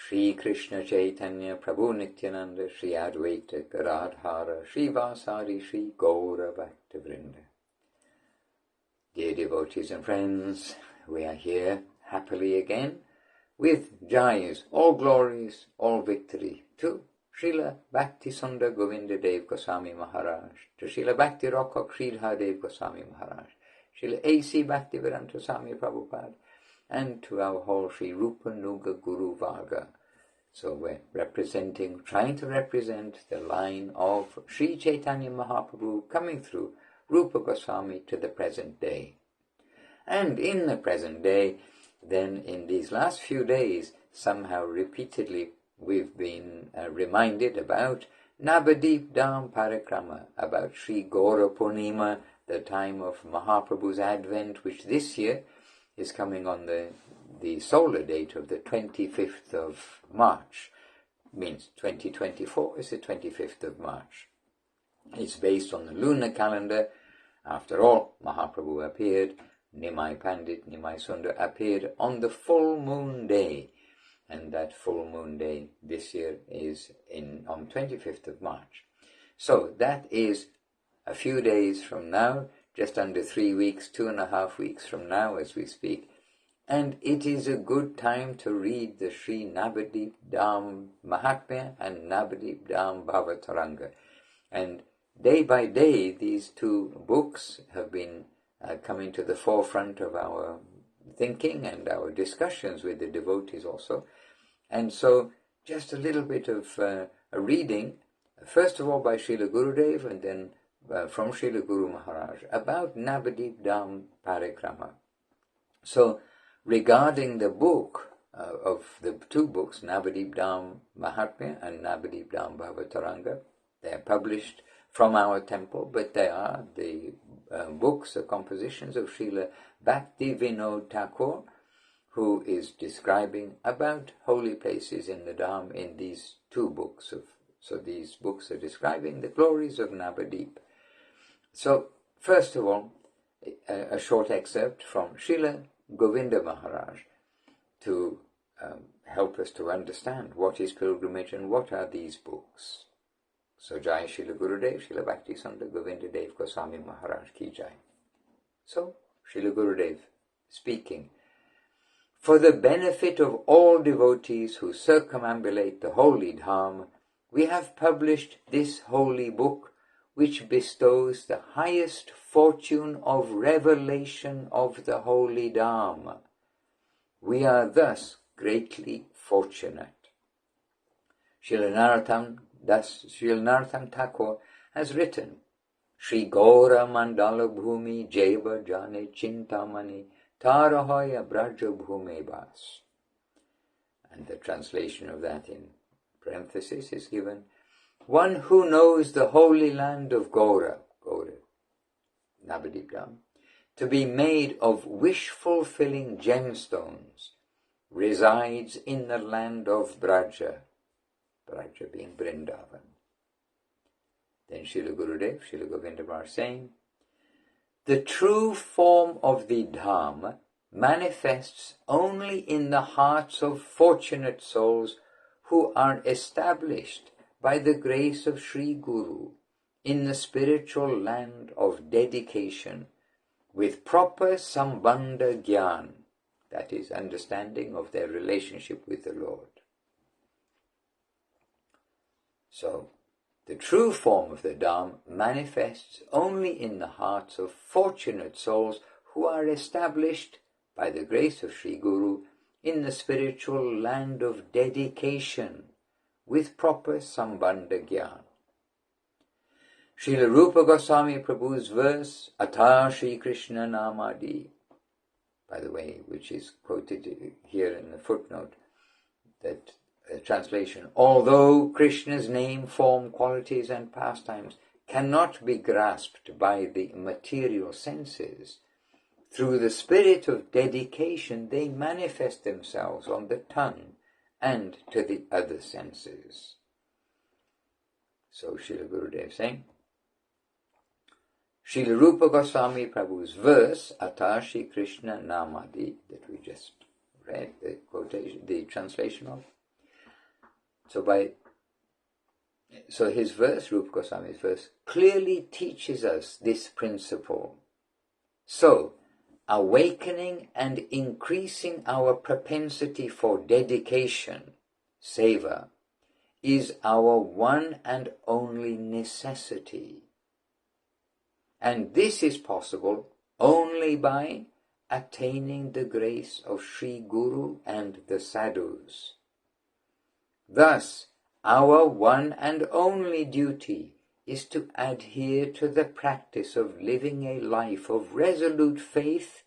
Shri Krishna Chaitanya Prabhu Nityananda Shri Advaita Garadhara Shri Vasari Shri Gaura Bhakti Vrinda. Dear devotees and friends, we are here happily again with jais, all glories, all victory to Srila Bhakti Sundar Govinda Dev Goswami Maharaj, to Srila Bhakti Rakha Sridhar Dev Goswami Maharaj, Srila A.C. Bhaktivedanta Swami Prabhupada, and to our whole Sri Rupa Nuga Guru Varga. So we're trying to represent the line of Sri Chaitanya Mahaprabhu coming through Rupa Goswami to the present day. And in the present day, then in these last few days, somehow repeatedly we've been reminded about Navadip Dham Parikrama, about Sri Gaura Purnima, the time of Mahaprabhu's advent, which this year is coming on the solar date of the 25th of March. Means 2024 is the 25th of March. It's based on the lunar calendar. After all, Mahaprabhu appeared, Nimai Pandit, Nimai Sundar appeared on the full moon day. And that full moon day this year is on 25th of March. So that is a few days from now, just under 3 weeks, 2.5 weeks from now as we speak. And it is a good time to read the Sri Navadip Dham Mahatmya and Navadip Dham Bhavataranga. And day by day, these two books have been coming to the forefront of our thinking and our discussions with the devotees also. And so, just a little bit of a reading, first of all by Srila Gurudev and then from Srila Guru Maharaj about Navadip Dham Parikrama. So, regarding the book of the two books, Navadip Dham Mahatmya and Navadip Dham Bhavataranga, they are published from our temple, but they are the books, the compositions of Srila Bhakti Vinod Thakur, who is describing about holy places in the Dham in these two books. So these books are describing the glories of Navadip. So, first of all, a short excerpt from Srila Govinda Maharaj to help us to understand what is pilgrimage and what are these books. So, Jai Srila Gurudev, Srila Bhakti Sundar Govinda Dev Goswami Maharaj Ki Jai. So, Srila Gurudev speaking. For the benefit of all devotees who circumambulate the holy Dham, we have published this holy book, which bestows the highest fortune of revelation of the holy Dham. We are thus greatly fortunate. Srila Narottam Thakur has written, Shri Gaura Mandala Bhumi Jeva Jane Chintamani Tarahoya Braja Bhume Bas. And the translation of that in parenthesis is given, one who knows the holy land of Gaura, Navadip Dham, to be made of wish-fulfilling gemstones, resides in the land of Braja, Braja being Vrindavan. Then Srila Gurudev, Srila Govinda Maharaj saying, the true form of the Dham manifests only in the hearts of fortunate souls who are established by the grace of Sri Guru in the spiritual land of dedication with proper Sambandha Gyan, that is, understanding of their relationship with the Lord. So, the true form of the Dham manifests only in the hearts of fortunate souls who are established by the grace of Sri Guru in the spiritual land of dedication with proper Sambandha Gyan. Srila Rupa Goswami Prabhu's verse, Ata Shri Krishna Namadi, by the way, which is quoted here in the footnote, that translation, although Krishna's name, form, qualities and pastimes cannot be grasped by the material senses, through the spirit of dedication they manifest themselves on the tongue and to the other senses. So Srila Gurudev saying, Srila Rupa Goswami Prabhu's verse, Ata Shri Krishna Namadi, that we just read the quotation, the translation of, So his verse, Rupa Goswami's verse, clearly teaches us this principle. So, awakening and increasing our propensity for dedication, seva, is our one and only necessity. And this is possible only by attaining the grace of Sri Guru and the sadhus. Thus, our one and only duty is to adhere to the practice of living a life of resolute faith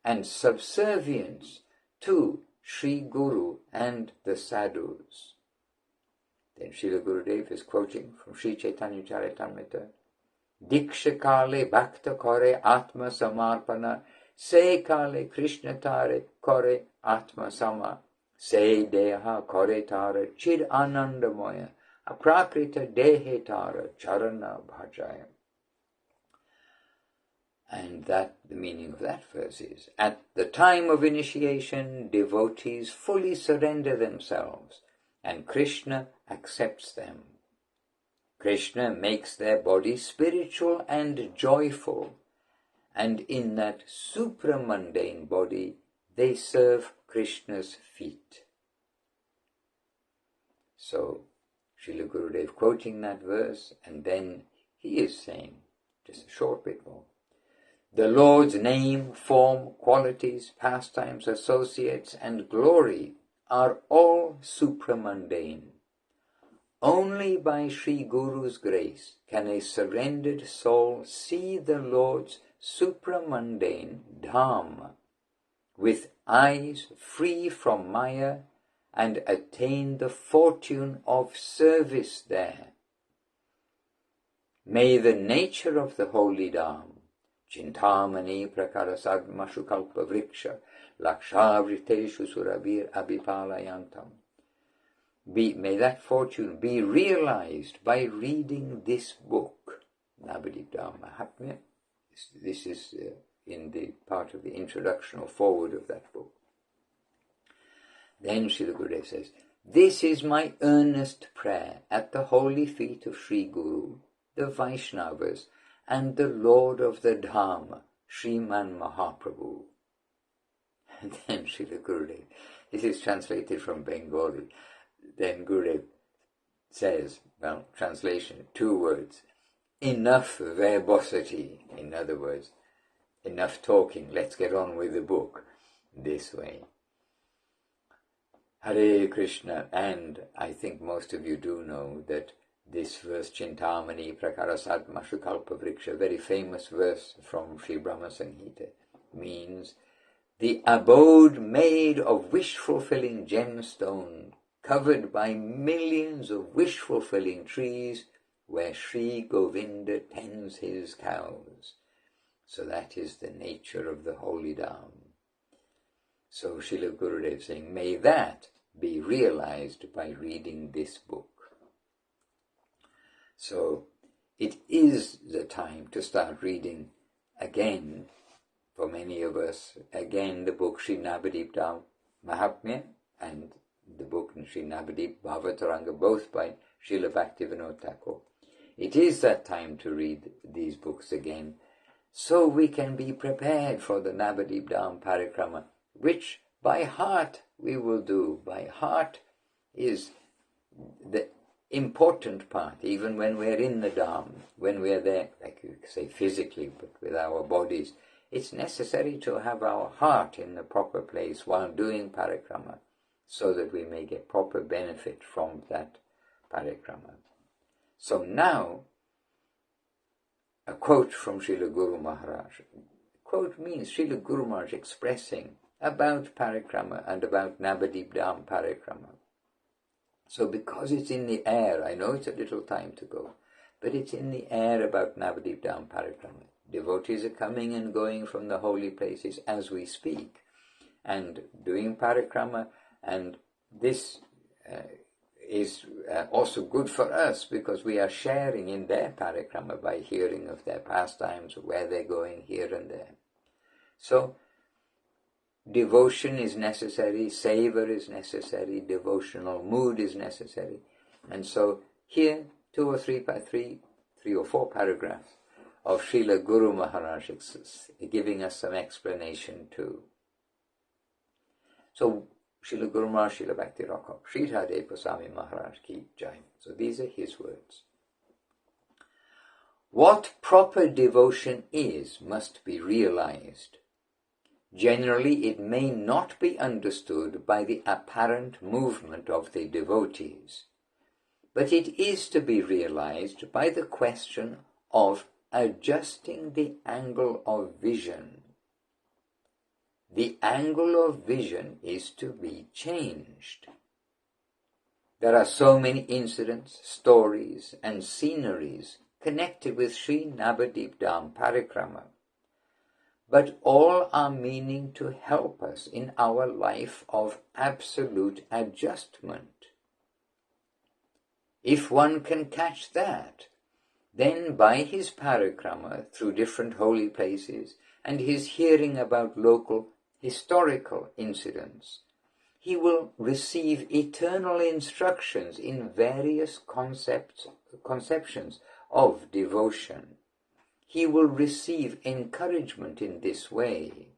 and subservience to Sri Guru and the sadhus. Then Srila Gurudev is quoting from Sri Chaitanya Charitamrita, Diksha kale bhakta kore atma samarpana, se kale Krishna tare kore atma sama, se deha kore tara chid anandamoya, aprakrita dehe tara charana bhajaya. And that the meaning of that verse is, at the time of initiation, devotees fully surrender themselves, and Krishna accepts them. Krishna makes their body spiritual and joyful, and in that supramundane body they serve Krishna's feet. So, Srila Gurudev quoting that verse, and then he is saying, just a short bit more, the Lord's name, form, qualities, pastimes, associates, and glory are all supramundane. Only by Sri Guru's grace can a surrendered soul see the Lord's supramundane dham with eyes free from maya and attain the fortune of service there. May the nature of the holy dham, Chintamani prakarasad mashukalpa vriksha, lakshavriteshu surabir abhipalayantam, may that fortune be realized by reading this book, Navadip Mahatmya. This is in the part of the introduction or forward of that book. Then Srila Gurudev says, this is my earnest prayer at the holy feet of Sri Guru, the Vaishnavas, and the Lord of the Dham, Sriman Mahaprabhu. And then Srila Gurudev, this is translated from Bengali. Then Gurudev says, well, translation, 2 words, enough verbosity, in other words, enough talking, let's get on with the book, this way. Hare Krishna, and I think most of you do know that this verse, Chintamani Prakarasad Mashukalpa Vriksha, very famous verse from Sri Brahma Samhita, means the abode made of wish-fulfilling gemstone, covered by millions of wish-fulfilling trees, where Sri Govinda tends his cows. So that is the nature of the holy dham. So Srila Gurudev saying, may that be realized by reading this book. So it is the time to start reading again, for many of us, again the book Sri Navadip Mahatmya and the book Sri Navadip Bhavataranga, both by Srila Bhaktivinoda Thakur. It is that time to read these books again, so we can be prepared for the Navadip Dham Parikrama, which by heart we will do. By heart is the important part, even when we're in the Dham, when we're there, like you say physically, but with our bodies. It's necessary to have our heart in the proper place while doing Parikrama, so that we may get proper benefit from that Parikrama. So now, a quote from Srila Guru Maharaj. Quote means Srila Guru Maharaj expressing about Parikrama and about Navadip Dham Parikrama. So because it's in the air, I know it's a little time to go, but it's in the air about Navadip Dham Parikrama. Devotees are coming and going from the holy places as we speak and doing Parikrama, and this is also good for us because we are sharing in their Parikrama by hearing of their pastimes, where they're going here and there. So devotion is necessary, savor is necessary, devotional mood is necessary. And so here, three or four paragraphs of Srila Guru Maharaj giving us some explanation too. So, Srila Guru Maharaj, Srila Bhakti Rakha, Sri Radhe Goswami Maharaj ki jai. So these are his words. What proper devotion is must be realized. Generally, it may not be understood by the apparent movement of the devotees, but it is to be realized by the question of adjusting the angle of vision. The angle of vision is to be changed. There are so many incidents, stories, and sceneries connected with Sri Navadip Dham Parikrama, but all are meaning to help us in our life of absolute adjustment. If one can catch that, then by his parikrama through different holy places and his hearing about local historical incidents, he will receive eternal instructions in various conceptions of devotion. He will receive encouragement in this way.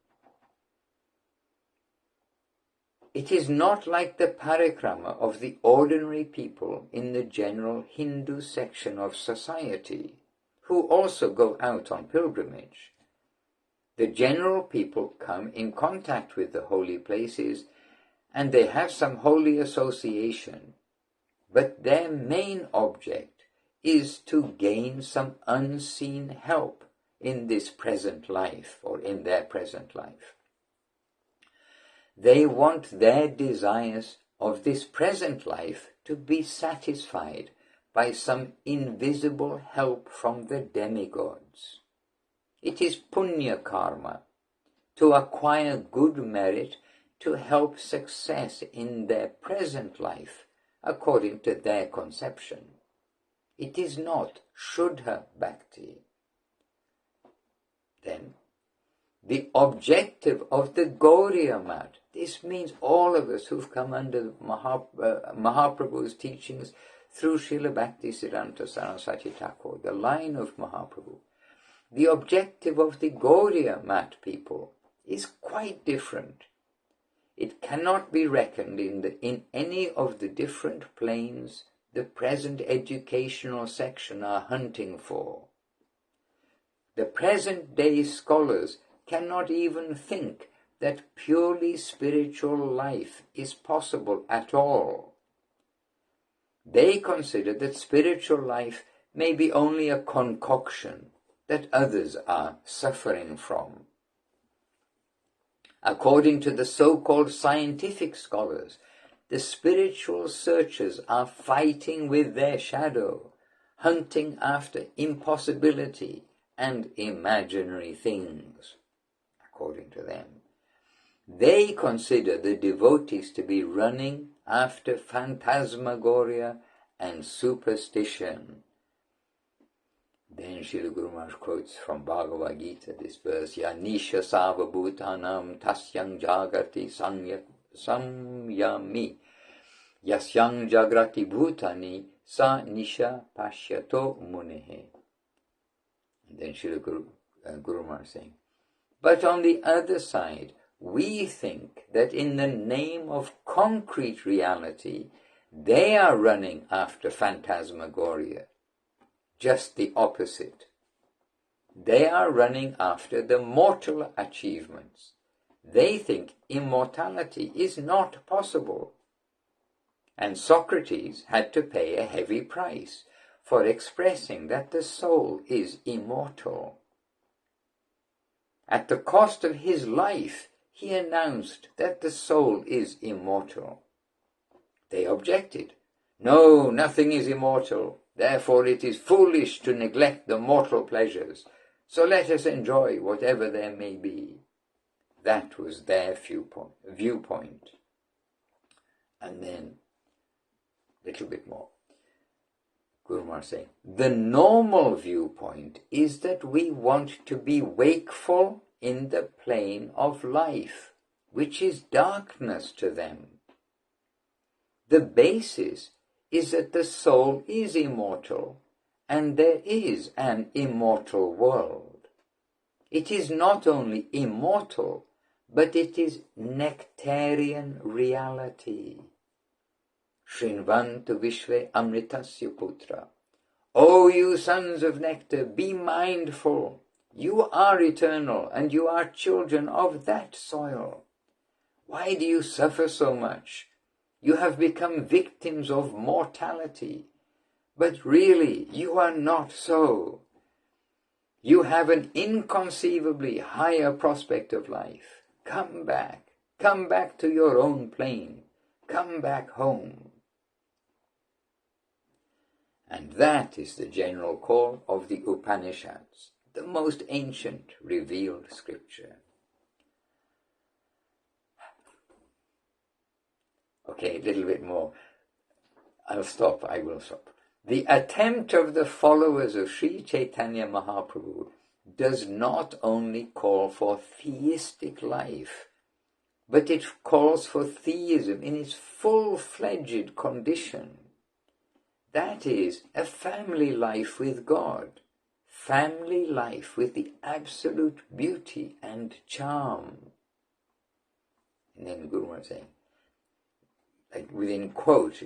It is not like the parikrama of the ordinary people in the general Hindu section of society, who also go out on pilgrimage. The general people come in contact with the holy places and they have some holy association, but their main object is to gain some unseen help in this present life or in their present life. They want their desires of this present life to be satisfied by some invisible help from the demigods. It is punya karma, to acquire good merit to help success in their present life according to their conception. It is not Shuddha Bhakti. Then, the objective of the Gauriya Mat, this means all of us who've come under Mahaprabhu's teachings through Srila Bhakti Siddhanta Saraswati Thakur, the line of Mahaprabhu. The objective of the Gauriya Mat people is quite different. It cannot be reckoned in any of the different planes the present educational section are hunting for. The present day scholars cannot even think that purely spiritual life is possible at all. They consider that spiritual life may be only a concoction that others are suffering from. According to the so-called scientific scholars, the spiritual searchers are fighting with their shadow, hunting after impossibility and imaginary things, according to them. They consider the devotees to be running after phantasmagoria and superstition. Then Srila Guru Maharaj quotes from Bhagavad Gita this verse, Yanisha Sava Bhutanam Tasyang Jagrati Samyami Yasyang Jagrati Bhutani Sa Nisha Pashyato Munehe. And then Srila Guru Maharaj saying, but on the other side, we think that in the name of concrete reality, they are running after phantasmagoria. Just the opposite. They are running after the mortal achievements. They think immortality is not possible. And Socrates had to pay a heavy price for expressing that the soul is immortal. At the cost of his life, he announced that the soul is immortal. They objected. No, nothing is immortal. Therefore it is foolish to neglect the mortal pleasures. So let us enjoy whatever there may be. That was their viewpoint. And then, a little bit more. Guru Maharaj saying, the normal viewpoint is that we want to be wakeful in the plane of life. which is darkness to them. The basis is that the soul is immortal, and there is an immortal world. It is not only immortal, but it is nectarian reality. Shrinvantu Vishve Amritasya Putra. O you sons of nectar, be mindful. You are eternal, and you are children of that soil. Why do you suffer so much? You have become victims of mortality. But really, you are not so. You have an inconceivably higher prospect of life. Come back. Come back to your own plane. Come back home. And that is the general call of the Upanishads, the most ancient revealed scripture. Okay, a little bit more. I will stop. The attempt of the followers of Sri Chaitanya Mahaprabhu does not only call for theistic life, but it calls for theism in its full-fledged condition. That is, a family life with God, family life with the absolute beauty and charm. And then Guru Maharaj saying, like within quote,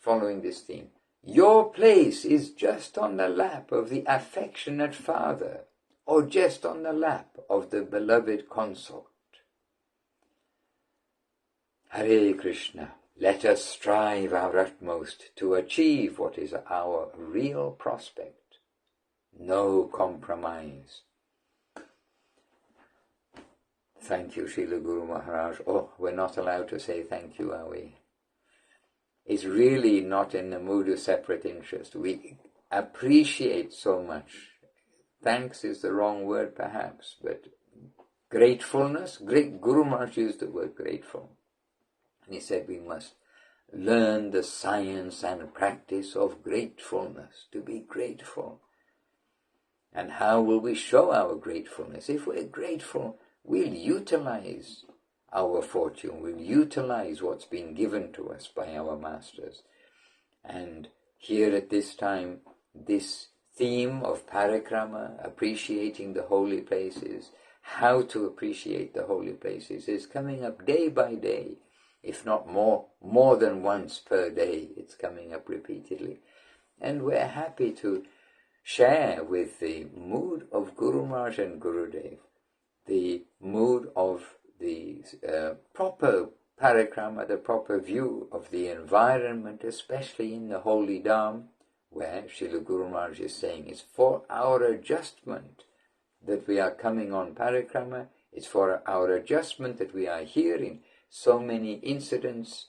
following this theme, your place is just on the lap of the affectionate father, or just on the lap of the beloved consort. Hare Krishna, let us strive our utmost to achieve what is our real prospect. No compromise. Thank you, Srila Guru Maharaj. Oh, we're not allowed to say thank you, are we? It's really not in the mood of separate interest. We appreciate so much. Thanks is the wrong word perhaps, but gratefulness, Guru Maharaj used the word grateful. And he said we must learn the science and practice of gratefulness, to be grateful. And how will we show our gratefulness? If we're grateful, we'll utilize our fortune, we'll utilize what's been given to us by our masters. And here at this time, this theme of Parikrama, appreciating the holy places, how to appreciate the holy places, is coming up day by day, if not more than once per day. It's coming up repeatedly. And we're happy to share with the mood of Guru Maharaj and Gurudev, the mood of the proper parikrama, the proper view of the environment, especially in the holy dham, where Srila Guru Maharaj is saying it's for our adjustment that we are coming on parikrama. It's for our adjustment that we are hearing so many incidents,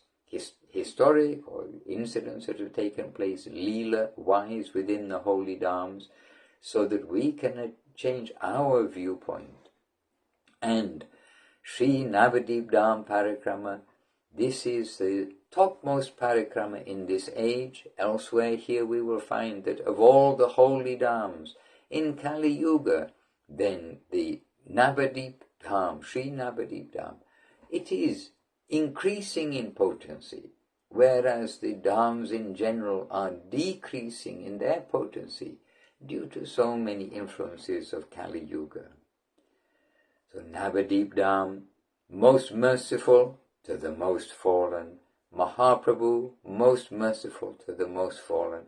historic or incidents that have taken place Leela-wise within the holy dhams, so that we can change our viewpoint. And Sri Navadip Dham Parikrama, this is the topmost parikrama in this age. Elsewhere here we will find that of all the holy dhams in Kali Yuga, then the Navadip Dham, Sri Navadip Dham, it is increasing in potency, whereas the dhams in general are decreasing in their potency due to so many influences of Kali Yuga. So Navadip Dham, most merciful to the most fallen. Mahaprabhu, most merciful to the most fallen.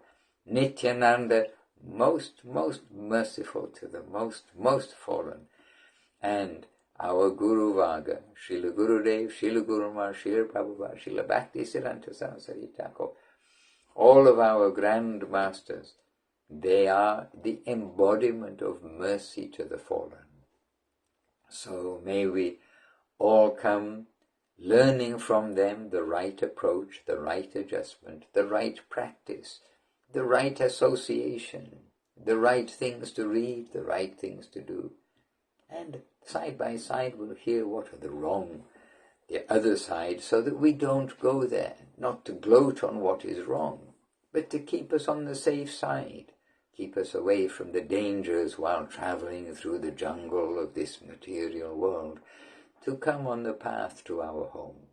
Nityananda, most merciful to the most fallen. And our Guru Vaga, Srila Gurudev, Srila Guru Maharaj, Srila Prabhupada, Srila Bhakti Siddhanta Saraswati Thakur, all of our grand masters, they are the embodiment of mercy to the fallen. So may we all come learning from them the right approach, the right adjustment, the right practice, the right association, the right things to read, the right things to do. And side by side we'll hear what are the other side, so that we don't go there, not to gloat on what is wrong, but to keep us on the safe side, keep us away from the dangers while traveling through the jungle of this material world, to come on the path to our home.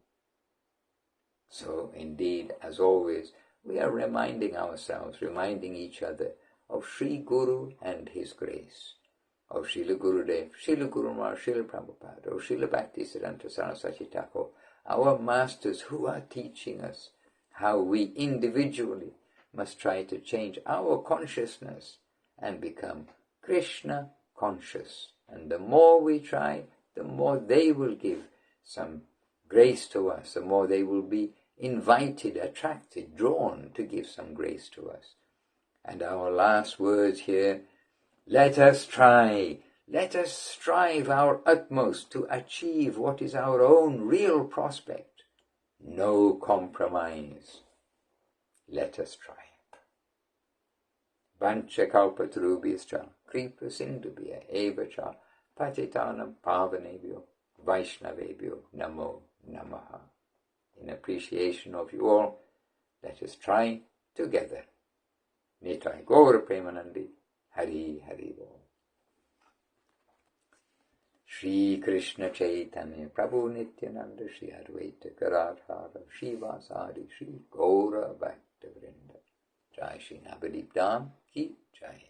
So indeed, as always, we are reminding ourselves, reminding each other of Sri Guru and his grace, of Srila Gurudev, Srila Guru Maharaj, Srila Prabhupada, of Srila Bhakti Siddhanta Saraswati Thakur, our masters who are teaching us how we individually must try to change our consciousness and become Krishna conscious. And the more we try, the more they will give some grace to us, the more they will be invited, attracted, drawn to give some grace to us. And our last words here, let us try, let us strive our utmost to achieve what is our own real prospect. No compromise. Let us try. Vancha kalpatarubhyascha kripa sindhubhya evacha patitanam pavanebhyo vaishnavebhyo namo namaha. In appreciation of you all, let us try together. Nitai Gaura Premanandi, Hari Hari Bol. Shri Krishna Chaitanya Prabhu Nityananda, Shri Advaita Gadadhara, Shri Vasari, Shri Gaura Bhakti Vrinda. Jai Shri Navadip Dham Ki Jai.